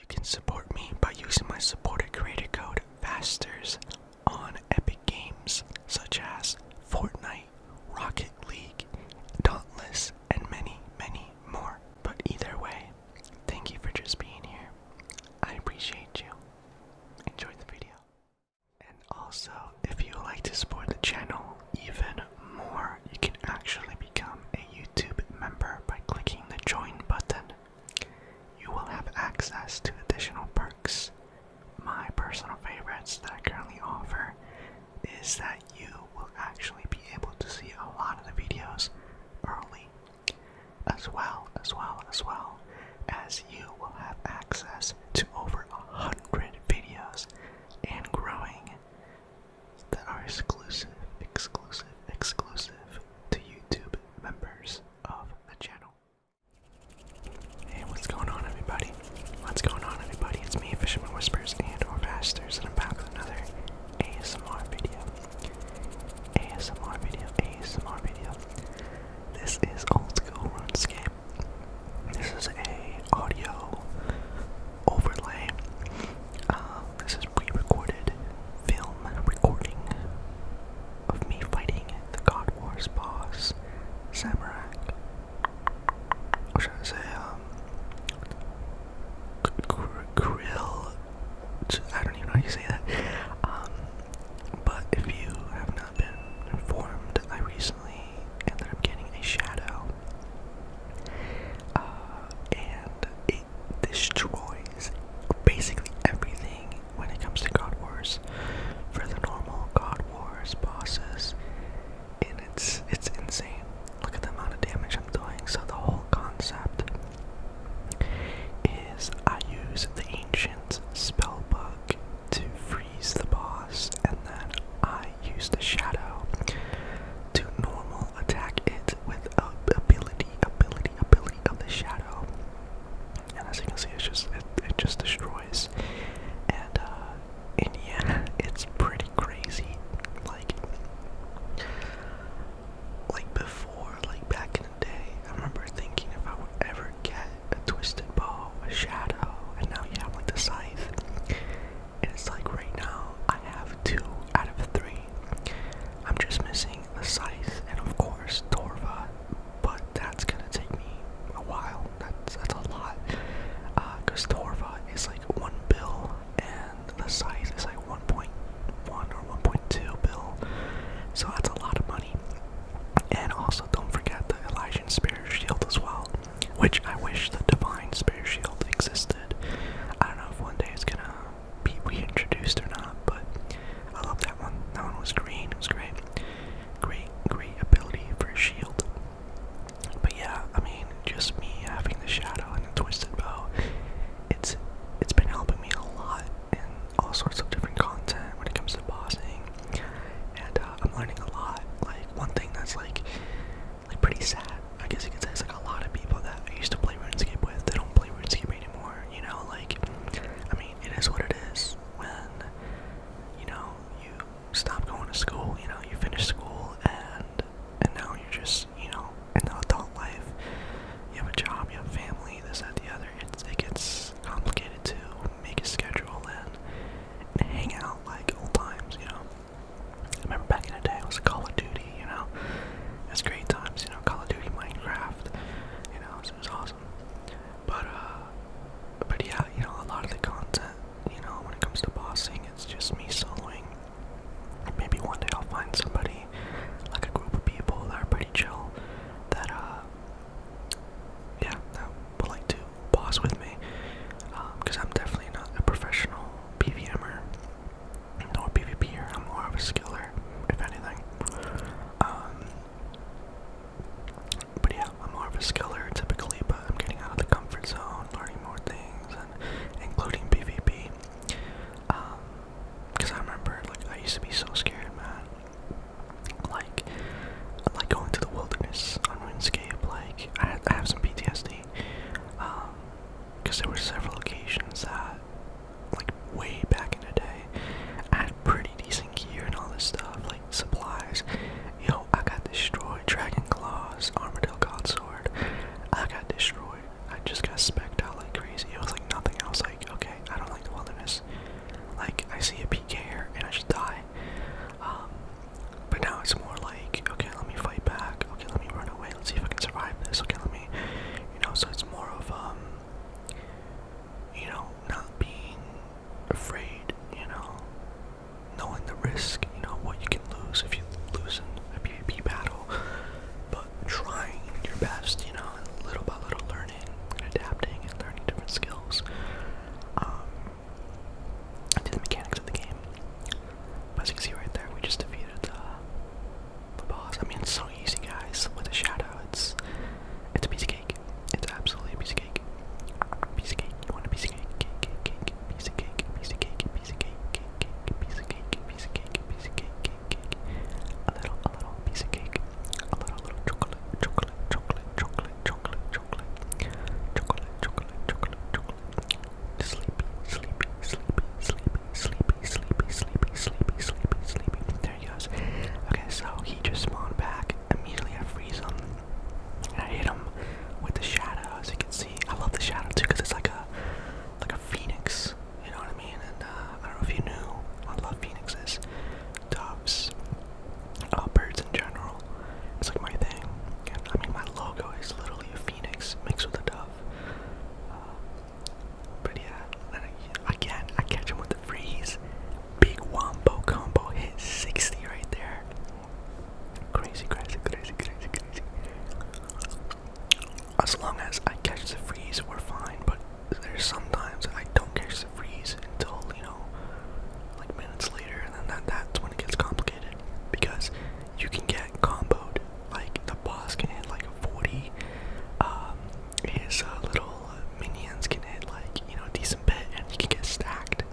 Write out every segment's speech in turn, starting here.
can support me by using my supporter creator code Vasterz on Epic Games such as Fortnite, Rocket League, Dauntless, and many, many more. But either way, thank you for just being here. I appreciate you. Enjoy the video. And also, if you would like to support the channel even more, you can actually become a YouTube member by clicking the join button. You will have access to additional perks. My personal favorites that I currently offer is that you will actually be able to see a lot of the videos early, as well as you will have access to over 100 videos and growing that are exclusive to YouTube members of the channel. Hey, what's going on, everybody? It's me, Fisherman Whispers, and or Vasterz, and I'm back with another ASMR video. This is old school Runescape. This is a audio overlay. This is pre-recorded film recording of me fighting the God Wars boss, Zamorak. Or should I say, I don't even know how you say that. But if you have not been informed, I recently ended up getting a shadow. And it destroys basically everything when it comes to God Wars for the normal God Wars bosses. And it's insane. Look at the amount of damage I'm doing. So the whole concept is I use the ancient spell book to freeze the boss, and then I use the shadow to normal attack it with ability of the shadow. And as you can see, it just destroys. And yeah, it's pretty crazy. Like before, like back in the day, I remember thinking if I would ever get a twisted bow, a shadow, and now you have like the scythe. And it's like right now I have 2 out of 3. I'm just missing the scythe and of course Torva, but that's gonna take me a while. That's a lot. Cause Torva is like 1 bill and the scythe is like 1.1 or 1.2 bill. So that's a lot of money. And also don't forget the Elysian Spirit Shield as well, which I wish the Divine Spirit Shield existed. I don't know if one day it's gonna be reintroduced or not, but I love that one. That one was green. It was great. Great ability for a shield. But yeah, I mean, just me having the shadow and the twisted bow, it's been helping me a lot in all sorts of different content when it comes to bossing, and I'm learning a lot. Like one thing that's like pretty sad, I guess you could say, is like a lot of people that I used to play RuneScape with, they don't play RuneScape anymore. You know, like, I mean, it is what it is. When you stop going to school, you finish school, and now you're just, in the adult life, you have a job, you have a family, this, that, the other. It gets complicated to make a schedule and hang out like old times. I remember back in the day, it was Call of Duty. It was great times. Call of Duty, Minecraft. It was awesome. But yeah, a lot of the content, when it comes to bossing, it's just me soloing. Maybe one day I'll find somebody, like a group of people that are pretty chill, that would like to boss with me. Because I'm definitely not a professional PVMer nor PvPer. I'm more of a skiller, if anything. But yeah, I'm more of a skiller typically, but I'm getting out of the comfort zone, learning more things, and including PvP. Because I remember, like, I used to be so scared, man. Like going to the wilderness on RuneScape. Like, I have some PTSD. Because there were several occasions that, like, way back in the day, I had pretty decent gear and all this stuff, like supplies. Yo, I got destroyed. Dragon Claws, Armadillo Godsword. I got destroyed. I just got specced out like crazy. It was like nothing. I was like, okay. as long as I catch the freeze, we're fine. But there's sometimes I don't catch the freeze until, you know, like minutes later, and then that's when it gets complicated, because you can get comboed. Like the boss can hit like 40, his little minions can hit like, you know, a decent bit, and you can get stacked.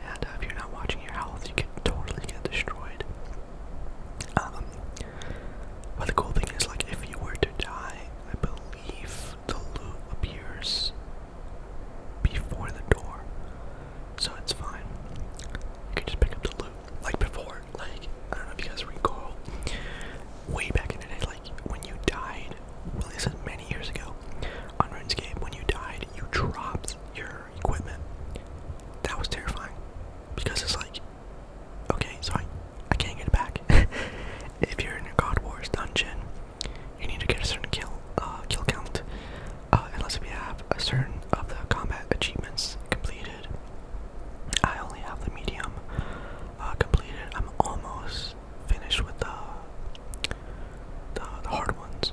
And if you're not watching your health, you can totally get destroyed. But the cool thing is, like, if you were to die, I believe the loot appears before the door, so it's fine. You can just pick up the loot, like before. Like, I don't know if you guys recall, way back in the day, like when you died, well, this is many years ago, on Runescape, when you died, you dropped your equipment. That was terrifying, because it's like, okay, so I can't get it back. If you're in a God Wars dungeon, you need to get a certain kill count, unless if you have a certain of the combat achievements completed. I only have the medium completed. I'm almost finished with the hard ones,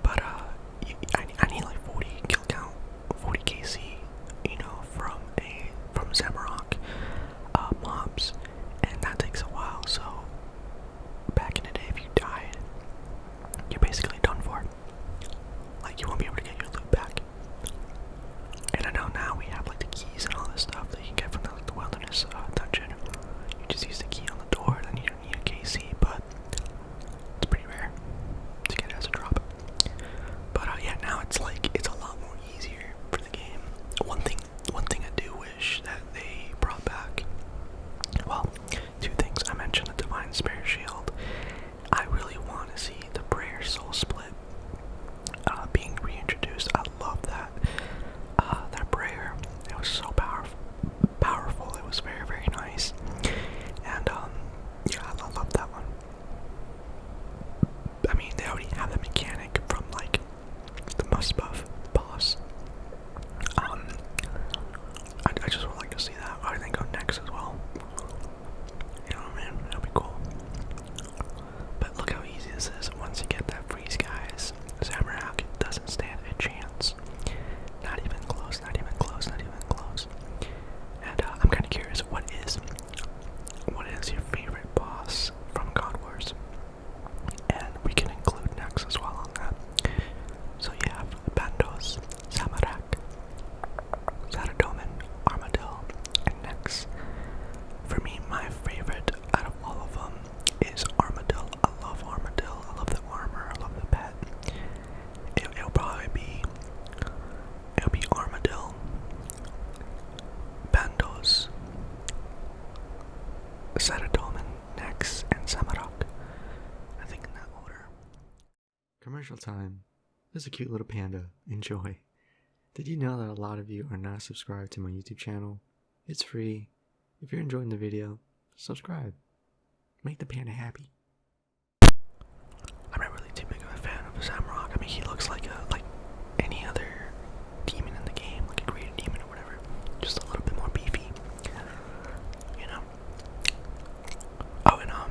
but I need like 40 kill count, 40 KC, you know, from Zamorak mobs, and that takes a while. So back in the day, if you died, you're basically done for. Like, you won't be able to get your loot back. And I know now we have like the keys and all this stuff that you can get from the wilderness dungeon. You just use the key on the door, then you don't need a KC, but it's pretty rare to get it as a drop. But yeah, now it's like, it's a lot more easier for the game. One thing I do wish that they brought back, well, two things. I mentioned the Divine Spirit Shield. I really want to see the Prayer Soul Split being reintroduced. I love that. That prayer, it was so powerful. It was very, very nice. And yeah, I love that one. I mean, they already have the mechanic from like the Must Buff boss. I just would like to see that. I think go next as well. You know what I mean? That'd be cool. But look how easy this is. Once you get that freeze, guys, Zamorak doesn't stand a chance. Not even close, not even close, not even close. And I'm kind of curious, what is your favorite boss from God Wars? And we can include next as well on that. So you have Vasterz, Zamorak, 𝐵𝓊𝓈𝒾𝓃𝓆𝓊𝒾𝓃𝓾e, Armadillo, and next. For me, my favorite out of all of them is Armadillo. I love Armadillo. I love the armor. I love the pet. It'll probably be Armadillo, Vasterz, 𝐵𝓊𝓈𝒾𝓃𝓆𝓊𝒾𝓃𝓾e next, and Zamorak. I think in that order. Commercial time. There's a cute little panda. Enjoy. Did you know that a lot of you are not subscribed to my YouTube channel? It's free. If you're enjoying the video, subscribe. Make the panda happy. I'm not really too big of a fan of Zamorak. I mean, he looks like any other demon in the game, like a greater demon or whatever. Just a little bit more beefy, you know. Oh, and I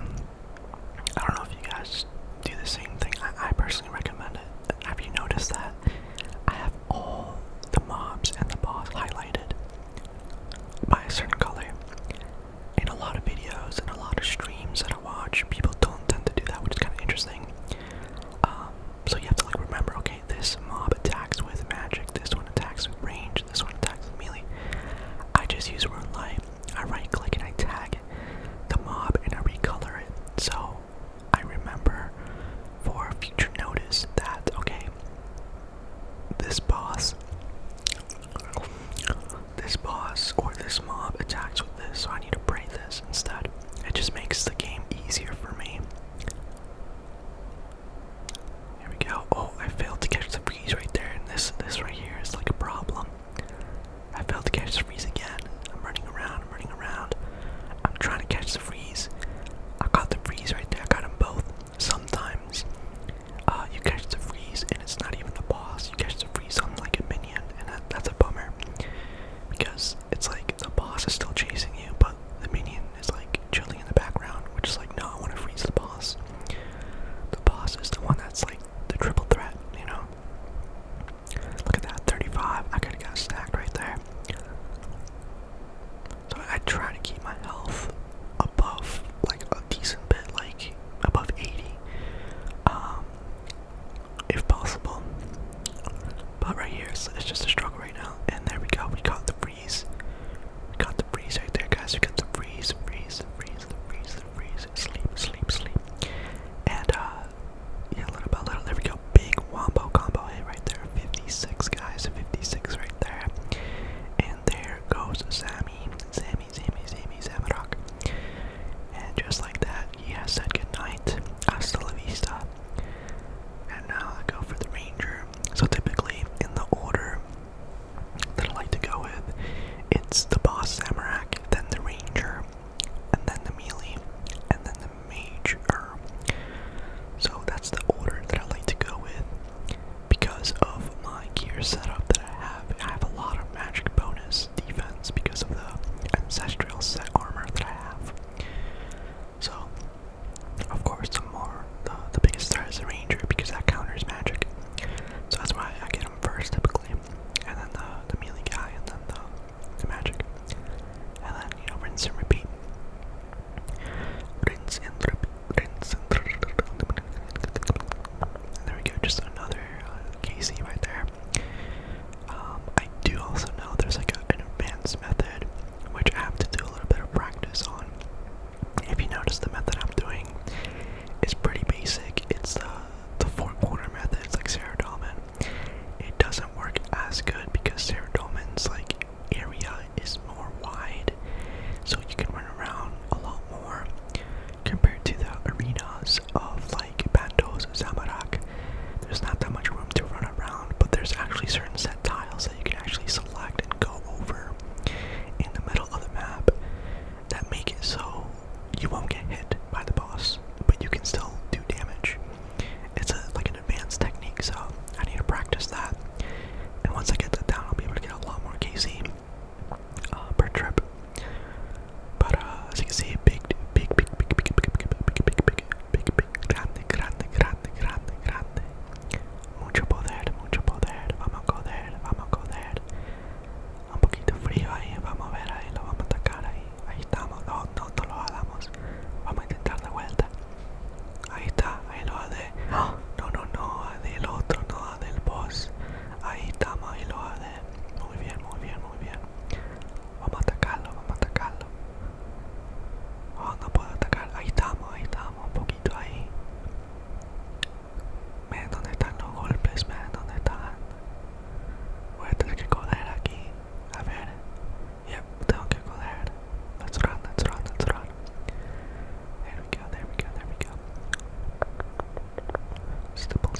don't know if you guys do the same thing. I personally recommend it. Have you noticed that I have all the mobs and the boss highlighted by a certain color? In a lot of videos and a lot of streams that I watch, people it's just a struggle right now. And there we go. We got the freeze. We got the freeze right there, guys. We got the freeze. Sleep. And yeah, little by little. There we go. Big wombo combo hit right there. 56, guys. 56 right there. And there goes Zamorak. And just like that, he has said goodnight. Hasta la vista. And now I go for the Ranger. So typically, in the order that I like to go with, it's the boss Zamorak, then the Ranger, and then the melee, and then the mage. So that's the order that I like to go with because of my gear setup that I have. I have a lot of magic bonus defense because of the ancestral set armor that I have. So, of course, the biggest threat is the Ranger because that counters magic. So that's why I get him first typically, and then the melee guy, and then the magic, and then rinse and repeat. Rinse and repeat. And there we go, just another KC right there. I do also know there's like an advanced method which I have to do a little bit of practice on. If you notice, the method I'm doing is pretty basic. It's the four-corner method. It's like Saradomin. It doesn't work as good because Saradomin's like area is more wide, so you can run around a lot more compared to the arenas of like Vasterz, Zamorak. There's not that much room to run around, but there's actually certain set tiles that you can actually select and go over in the middle of the map that make it so you won't get hit by the boss, but you can still do damage. It's like an advanced technique, so I need to practice that. And once I get that down, I'll be able to get a lot more KC per trip. But as you can see, big, grande. Mucho poder, vamos a coder. Un poquito frío ahí, vamos a ver ahí, lo vamos a atacar ahí. Ahí estamos, no lo hagamos. Vamos a intentar de vuelta. Ahí está, ahí lo haré. No, del otro, no del boss. Ahí estamos, ahí lo haré. Muy bien. Vamos a atacarlo. Oh, no puedo atacar. Ahí estamos, un poquito ahí. ¿Dónde están los golpes? ¿Dónde están? Voy a tener que coder aquí. A ver. Yep, tengo que coder. Let's run. There we go. Stipple.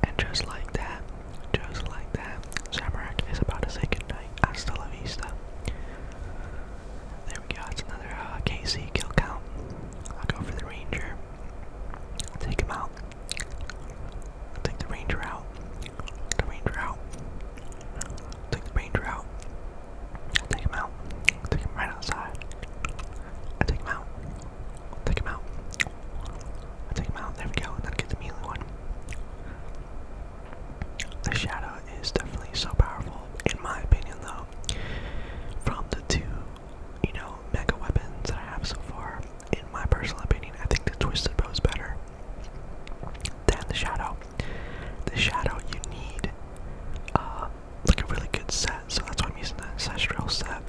And just like that, Zamorak is about to say goodnight. Hasta la vista. There we go, it's another KC kill count. I'll go for the Ranger. Take him out. Take the Ranger out. Take the Ranger out. Take him out. Take him right outside. I take him out. There we go, and then get the melee one. The Shadow is definitely so powerful, in my opinion, though. From the two, mega weapons that I have so far, in my personal opinion, I think the Twisted Bow is better than the Shadow. The Shadow, you need like a really good set, so that's why I'm using the ancestral set.